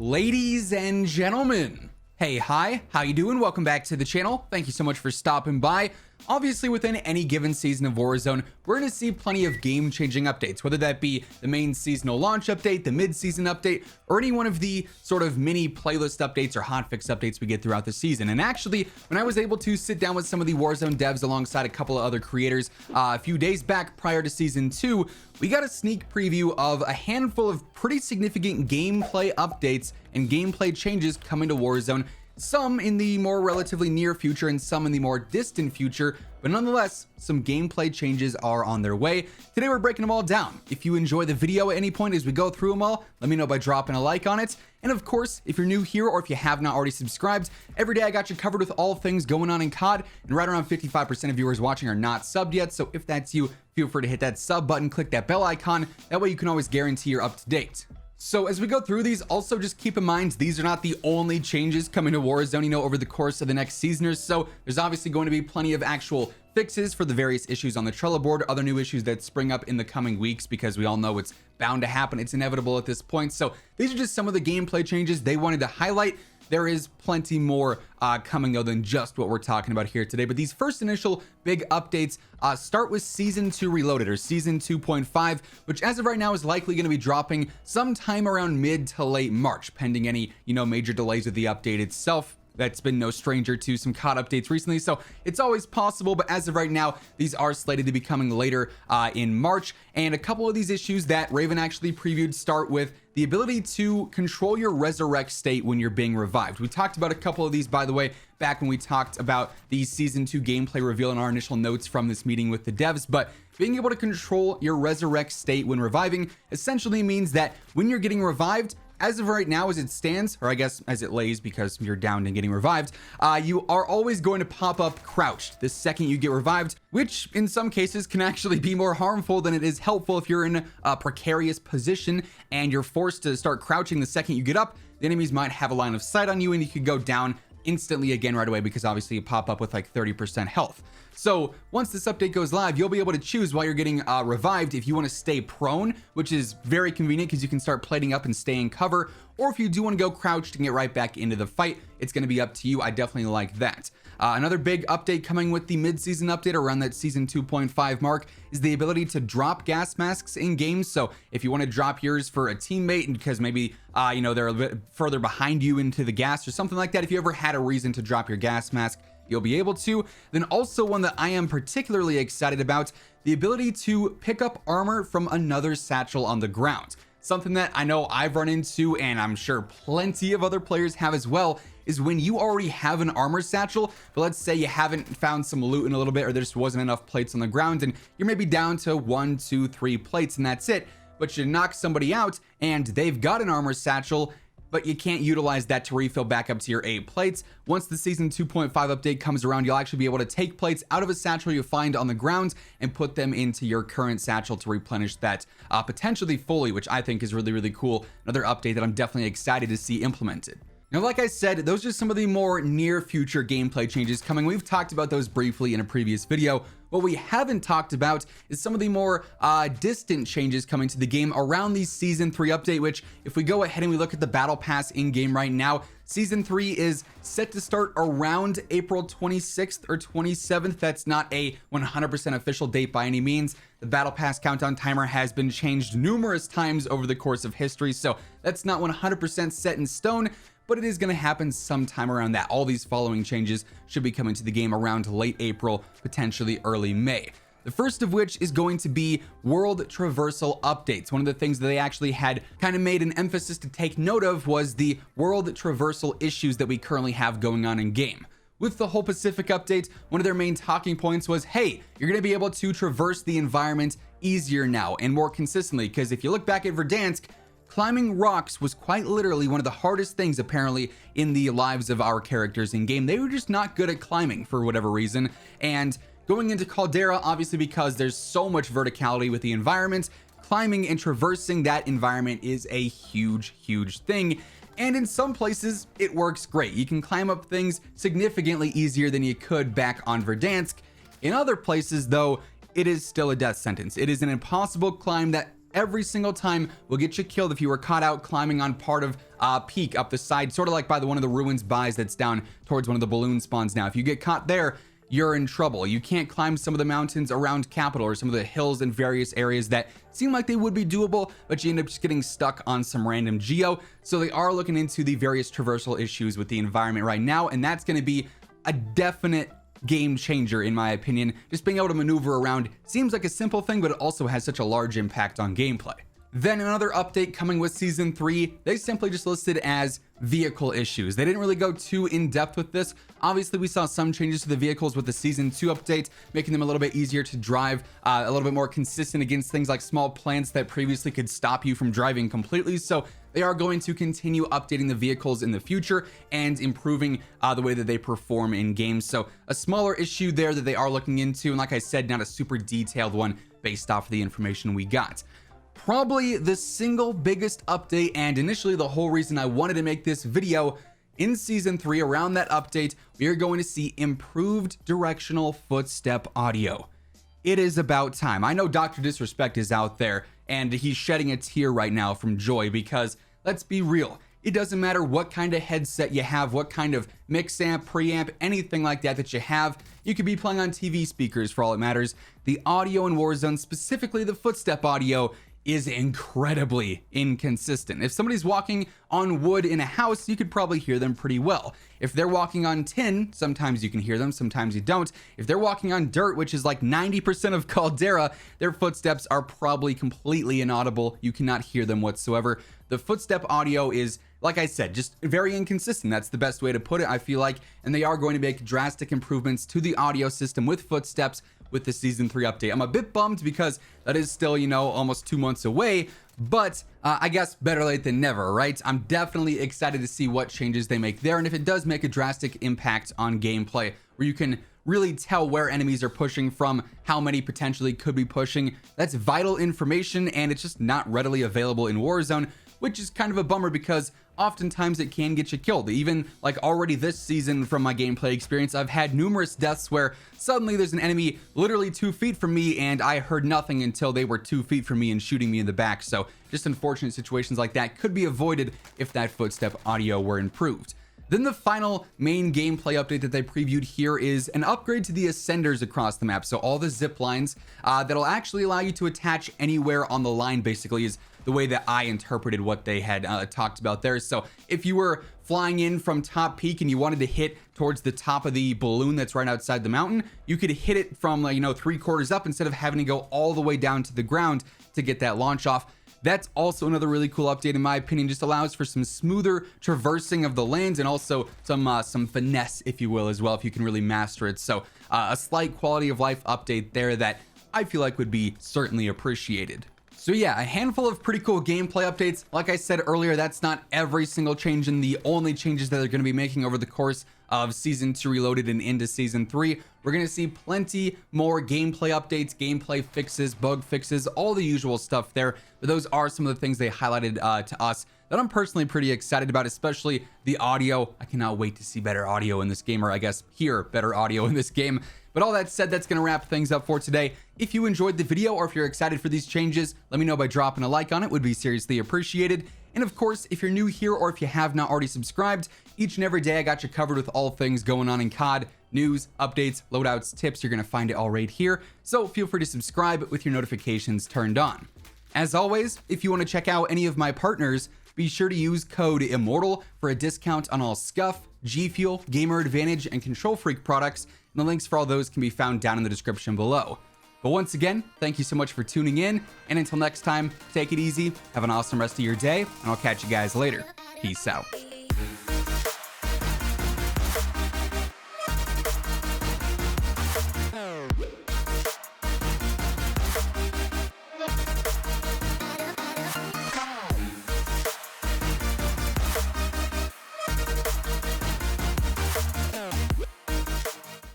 Ladies and gentlemen, hey, hi, how you doing? Welcome back to the channel. Thank you so much for stopping by. Obviously, within any given season of Warzone, we're going to see plenty of game-changing updates, whether that be the main seasonal launch update, the mid-season update, or any one of the sort of mini playlist updates or hotfix updates we get throughout the season. And actually, when I was able to sit down with some of the Warzone devs alongside a couple of other creators a few days back prior to Season 2, we got a sneak preview of a handful of pretty significant gameplay updates and gameplay changes coming to Warzone, some in the more relatively near future and some in the more distant future, but nonetheless, some gameplay changes are on their way. Today we're breaking them all down. If you enjoy the video at any point as we go through them all, let me know by dropping a like on it. And of course, if you're new here or if you have not already subscribed, every day I got you covered with all things going on in COD, and right around 55% of viewers watching are not subbed yet, so if that's you, feel free to hit that sub button, click that bell icon, that way you can always guarantee you're up to date. So as we go through these, also just keep in mind these are not the only changes coming to Warzone, over the course of the next season or so. There's obviously going to be plenty of actual fixes for the various issues on the Trello board, other new issues that spring up in the coming weeks, because we all know it's bound to happen. It's inevitable at this point. So these are just some of the gameplay changes they wanted to highlight. There is plenty more coming though than just what we're talking about here today. But these first initial big updates start with Season 2 Reloaded, or Season 2.5, which as of right now is likely going to be dropping sometime around mid to late March, pending any, major delays with the update itself. That's been no stranger to some COD updates recently, so it's always possible, but as of right now, these are slated to be coming later in March. And a couple of these issues that Raven actually previewed start with the ability to control your resurrect state when you're being revived. We talked about a couple of these, by the way, back when we talked about the Season 2 gameplay reveal in our initial notes from this meeting with the devs, but being able to control your resurrect state when reviving essentially means that when you're getting revived, as of right now, as it stands, or I guess as it lays because you're downed and getting revived, you are always going to pop up crouched the second you get revived, which in some cases can actually be more harmful than it is helpful. If you're in a precarious position and you're forced to start crouching the second you get up, the enemies might have a line of sight on you and you could go down instantly again right away, because obviously you pop up with like 30% health. So once this update goes live, you'll be able to choose while you're getting revived if you want to stay prone, which is very convenient because you can start plating up and stay in cover, or if you do want to go crouched and get right back into the fight, it's going to be up to you. I definitely like that. Another big update coming with the mid-season update around that Season 2.5 mark is the ability to drop gas masks in games. So if you want to drop yours for a teammate and because maybe they're a bit further behind you into the gas or something like that, if you ever had a reason to drop your gas mask, you'll be able to. Then also one that I am particularly excited about, the ability to pick up armor from another satchel on the ground. Something that I know I've run into, and I'm sure plenty of other players have as well, is when you already have an armor satchel, but let's say you haven't found some loot in a little bit, or there just wasn't enough plates on the ground, and you're maybe down to 1, 2, 3 plates, and that's it. But you knock somebody out, and they've got an armor satchel, but you can't utilize that to refill back up to your 8 plates. Once the Season 2.5 update comes around, you'll actually be able to take plates out of a satchel you find on the ground and put them into your current satchel to replenish that potentially fully, which I think is really, really cool. Another update that I'm definitely excited to see implemented. Now, like I said, those are some of the more near future gameplay changes coming. We've talked about those briefly in a previous video. What we haven't talked about is some of the more distant changes coming to the game around the Season 3 update, which if we go ahead and we look at the Battle Pass in game right now, Season 3 is set to start around April 26th or 27th. That's not a 100% official date by any means. The Battle Pass countdown timer has been changed numerous times over the course of history, so that's not 100% set in stone, but it is going to happen sometime around that. All these following changes should be coming to the game around late April, potentially early May. The first of which is going to be world traversal updates. One of the things that they actually had kind of made an emphasis to take note of was the world traversal issues that we currently have going on in game. With the whole Pacific update, one of their main talking points was, hey, you're going to be able to traverse the environment easier now and more consistently, because if you look back at Verdansk, climbing rocks was quite literally one of the hardest things apparently in the lives of our characters in game. They were just not good at climbing for whatever reason. And going into Caldera, obviously because there's so much verticality with the environment, climbing and traversing that environment is a huge, huge thing. And in some places it works great. You can climb up things significantly easier than you could back on Verdansk. In other places though, it is still a death sentence. It is an impossible climb that every single time will get you killed if you were caught out climbing on part of peak up the side, sort of like by one of the ruins buys that's down towards one of the balloon spawns. Now if you get caught there, you're in trouble. You can't climb some of the mountains around Capital or some of the hills in various areas that seem like they would be doable, but you end up just getting stuck on some random geo. So they are looking into the various traversal issues with the environment right now, and that's going to be a definite game changer in my opinion. Just being able to maneuver around seems like a simple thing, but it also has such a large impact on gameplay. Then another update coming with season 3, they simply just listed as vehicle issues. They didn't really go too in depth with this. Obviously we saw some changes to the vehicles with the season 2 update, making them a little bit easier to drive, a little bit more consistent against things like small plants that previously could stop you from driving completely. So they are going to continue updating the vehicles in the future and improving the way that they perform in games. So a smaller issue there that they are looking into, and like I said, not a super detailed one based off of the information we got. Probably the single biggest update, and initially the whole reason I wanted to make this video, in season 3 around that update, we are going to see improved directional footstep audio. It is about time. I know Dr. Disrespect is out there and he's shedding a tear right now from joy, because let's be real, it doesn't matter what kind of headset you have, what kind of mix amp, preamp, anything like that you have. You could be playing on TV speakers for all it matters. The audio in Warzone, specifically the footstep audio, is incredibly inconsistent. If somebody's walking on wood in a house, you could probably hear them pretty well. If they're walking on tin, sometimes you can hear them, sometimes you don't. If they're walking on dirt, which is like 90% of Caldera, their footsteps are probably completely inaudible. You cannot hear them whatsoever. The footstep audio is, like I said, just very inconsistent. That's the best way to put it, I feel like. And they are going to make drastic improvements to the audio system with footsteps with the season 3 update. I'm a bit bummed because that is still, you know, almost 2 months away, but I guess better late than never, right? I'm definitely excited to see what changes they make there, and if it does make a drastic impact on gameplay where you can really tell where enemies are pushing from, how many potentially could be pushing. That's vital information, and it's just not readily available in Warzone, which is kind of a bummer because oftentimes it can get you killed. Even like already this season, from my gameplay experience, I've had numerous deaths where suddenly there's an enemy literally 2 feet from me and I heard nothing until they were 2 feet from me and shooting me in the back. So just unfortunate situations like that could be avoided if that footstep audio were improved. Then the final main gameplay update that they previewed here is an upgrade to the ascenders across the map. So all the zip lines that'll actually allow you to attach anywhere on the line, basically, is the way that I interpreted what they had talked about there. So if you were flying in from top peak and you wanted to hit towards the top of the balloon that's right outside the mountain, you could hit it from, you know, 3/4 up instead of having to go all the way down to the ground to get that launch off. That's also another really cool update in my opinion. Just allows for some smoother traversing of the lanes and also some finesse, if you will, as well, if you can really master it. So a slight quality of life update there that I feel like would be certainly appreciated. So yeah, a handful of pretty cool gameplay updates. Like I said earlier, that's not every single change and the only changes that they're going to be making over the course of season 2 Reloaded and into season 3. We're going to see plenty more gameplay updates, gameplay fixes, bug fixes, all the usual stuff there. But those are some of the things they highlighted to us that I'm personally pretty excited about, especially the audio. I cannot wait to see better audio in this game, or I guess hear better audio in this game. But all that said, that's going to wrap things up for today. If you enjoyed the video or if you're excited for these changes, let me know by dropping a like on it. Would be seriously appreciated. And of course, if you're new here or if you have not already subscribed, each and every day I got you covered with all things going on in COD, news, updates, loadouts, tips. You're going to find it all right here. So feel free to subscribe with your notifications turned on. As always, if you want to check out any of my partners, be sure to use code WhosImmortal for a discount on all Scuff, G Fuel, Gamer Advantage, and Control Freak products. And the links for all those can be found down in the description below. But once again, thank you so much for tuning in. And until next time, take it easy, have an awesome rest of your day, and I'll catch you guys later. Peace out.